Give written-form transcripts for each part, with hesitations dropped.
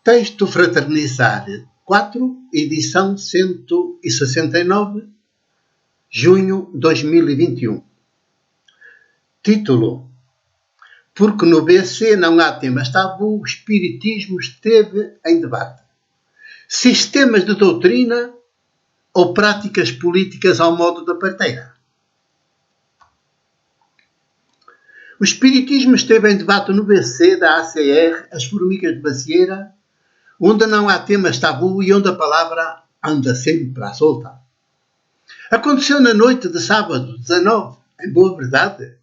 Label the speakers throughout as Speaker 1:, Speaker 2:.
Speaker 1: Texto Fraternizar 4, edição 169, junho 2021. Título: Porque no BC não há temas tabu, o Espiritismo esteve em debate. Sistemas de doutrina ou práticas políticas ao modo da parteira? O Espiritismo esteve em debate no BC da ACR, as Formigas de Macieira, onde não há temas tabu e onde a palavra anda sempre à solta. Aconteceu na noite de sábado 19, em boa verdade.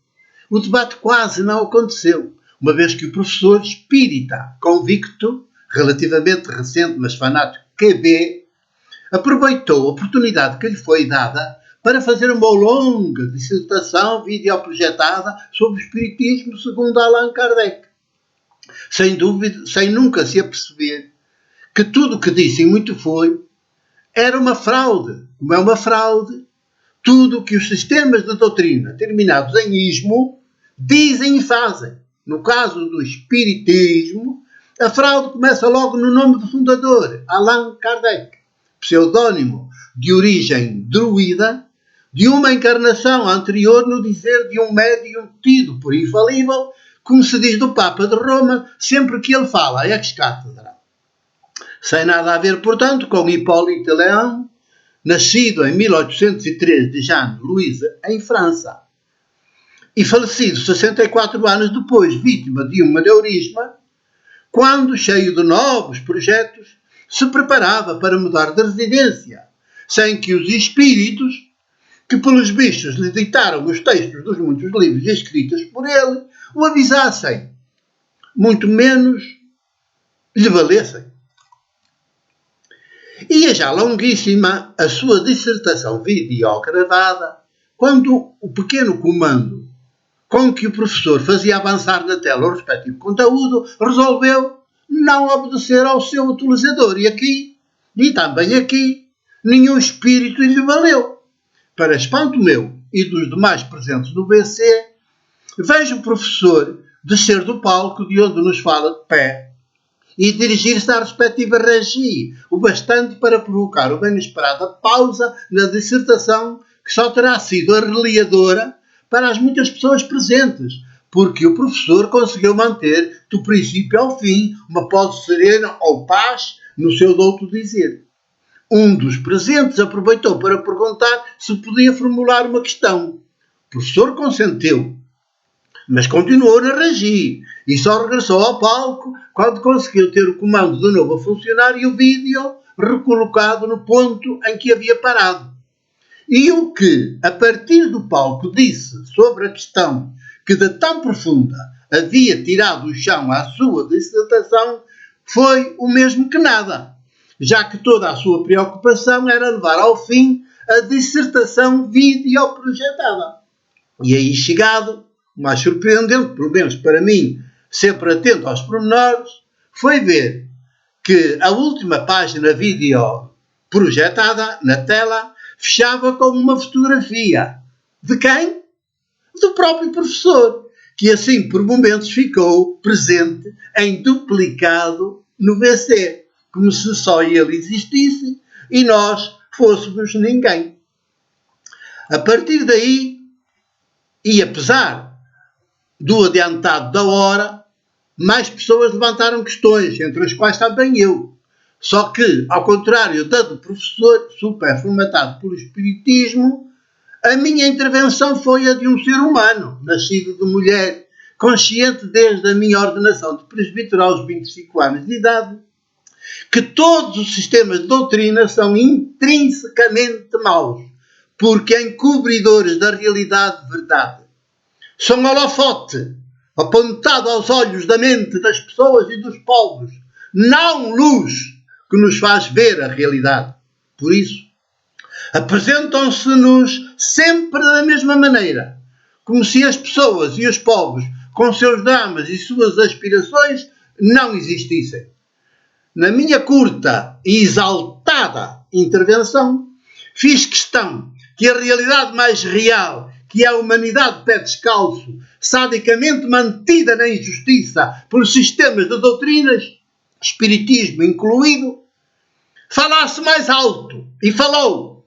Speaker 1: O debate quase não aconteceu, uma vez que o professor espírita convicto, relativamente recente mas fanático QB, aproveitou a oportunidade que lhe foi dada para fazer uma longa dissertação videoprojetada sobre o Espiritismo segundo Allan Kardec. Sem dúvida, sem nunca se aperceber que tudo o que disse e muito foi era uma fraude, como é uma fraude tudo o que os sistemas de doutrina terminados em ismo dizem e fazem. No caso do Espiritismo, a fraude começa logo no nome do fundador, Allan Kardec, pseudónimo de origem druida, de uma encarnação anterior no dizer de um médium tido por infalível, como se diz do Papa de Roma, sempre que ele fala ex-cátedra. Sem nada a ver, portanto, com Hipólite Leão, nascido em 1803 de Jeanne-Louise, em França, e falecido 64 anos depois, vítima de um aneurisma, quando, cheio de novos projetos, se preparava para mudar de residência, sem que os espíritos, que pelos bichos lhe ditaram os textos dos muitos livros escritos por ele, o avisassem, muito menos lhe valessem. Ia já longuíssima a sua dissertação videogravada, quando o pequeno comando com que o professor fazia avançar na tela o respectivo conteúdo resolveu não obedecer ao seu utilizador. E também aqui, nenhum espírito lhe valeu. Para espanto meu e dos demais presentes no BC, vejo o professor descer do palco de onde nos fala de pé e dirigir-se à respectiva regie, o bastante para provocar uma inesperada pausa na dissertação que só terá sido arreliadora para as muitas pessoas presentes, porque o professor conseguiu manter, do princípio ao fim, uma pose serena ou paz no seu douto dizer. Um dos presentes aproveitou para perguntar se podia formular uma questão. O professor consentiu, mas continuou na regie e só regressou ao palco quando conseguiu ter o comando de novo a funcionar e o vídeo recolocado no ponto em que havia parado. E o que, a partir do palco, disse sobre a questão que de tão profunda havia tirado o chão à sua dissertação foi o mesmo que nada, já que toda a sua preocupação era levar ao fim a dissertação videoprojetada. E aí chegado, o mais surpreendente, pelo menos para mim, sempre atento aos pormenores, foi ver que a última página vídeo projetada na tela fechava com uma fotografia. De quem? Do próprio professor, que assim por momentos ficou presente em duplicado no BC, como se só ele existisse e nós fôssemos ninguém. A partir daí, e apesar do adiantado da hora, mais pessoas levantaram questões, entre as quais também eu. Só que, ao contrário da do professor, super formatado pelo Espiritismo, a minha intervenção foi a de um ser humano, nascido de mulher, consciente desde a minha ordenação de presbítero aos 25 anos de idade, que todos os sistemas de doutrina são intrinsecamente maus, porque encobridores da realidade de verdade. São um holofote apontado aos olhos da mente das pessoas e dos povos, não luz que nos faz ver a realidade. Por isso, apresentam-se-nos sempre da mesma maneira, como se as pessoas e os povos, com seus dramas e suas aspirações, não existissem. Na minha curta e exaltada intervenção, fiz questão que a realidade mais real, que é a humanidade de pé descalço, sadicamente mantida na injustiça pelos sistemas de doutrinas, espiritismo incluído, falasse mais alto. E falou.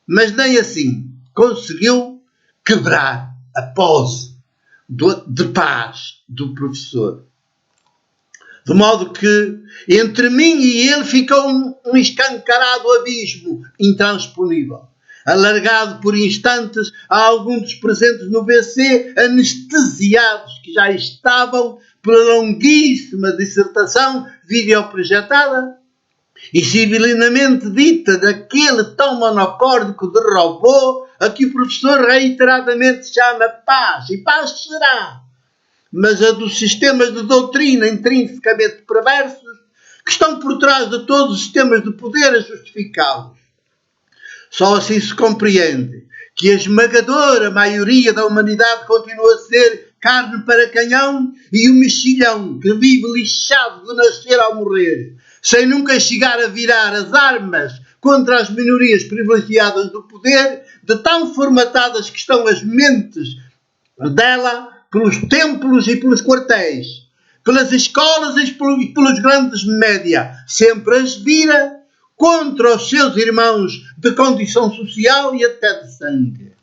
Speaker 1: Mas nem assim conseguiu quebrar a pose de paz do professor. De modo que entre mim e ele ficou um escancarado abismo intransponível, alargado por instantes a alguns dos presentes no BC, anestesiados que já estavam pela longuíssima dissertação videoprojetada e civilinamente dita daquele tom monocórdico de robô a que o professor reiteradamente chama paz, e paz será, mas a dos sistemas de doutrina intrinsecamente perversos que estão por trás de todos os sistemas de poder a justificá-los. Só assim se compreende que a esmagadora maioria da humanidade continua a ser carne para canhão e o mexilhão que vive lixado de nascer ao morrer, sem nunca chegar a virar as armas contra as minorias privilegiadas do poder, de tão formatadas que estão as mentes dela pelos templos e pelos quartéis, pelas escolas e pelos grandes média, sempre as vira contra os seus irmãos de condição social e até de sangue.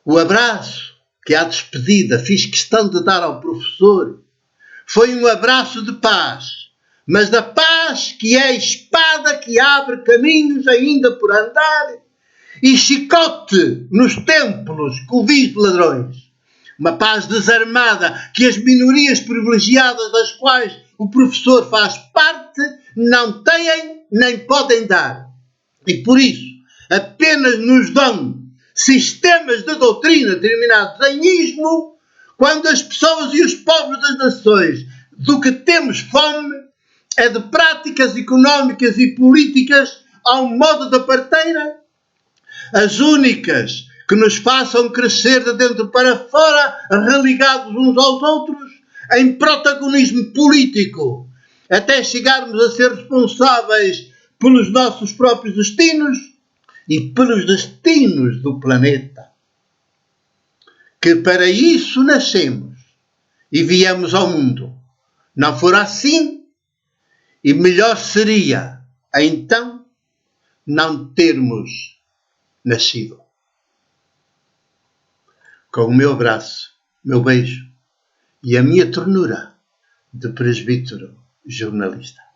Speaker 1: O abraço que à despedida fiz questão de dar ao professor foi um abraço de paz, mas da paz que é a espada que abre caminhos ainda por andar e chicote nos templos covis de ladrões. Uma paz desarmada que as minorias privilegiadas das quais o professor faz parte não têm nem podem dar. E por isso apenas nos dão sistemas de doutrina terminados em ismo quando as pessoas e os povos das nações do que temos fome é de práticas económicas e políticas ao modo da parteira, as únicas que nos façam crescer de dentro para fora, religados uns aos outros, em protagonismo político, até chegarmos a ser responsáveis pelos nossos próprios destinos e pelos destinos do planeta. Que para isso nascemos e viemos ao mundo. Não for assim, e melhor seria, então, não termos nascido. Com o meu abraço, meu beijo e a minha ternura de presbítero jornalista.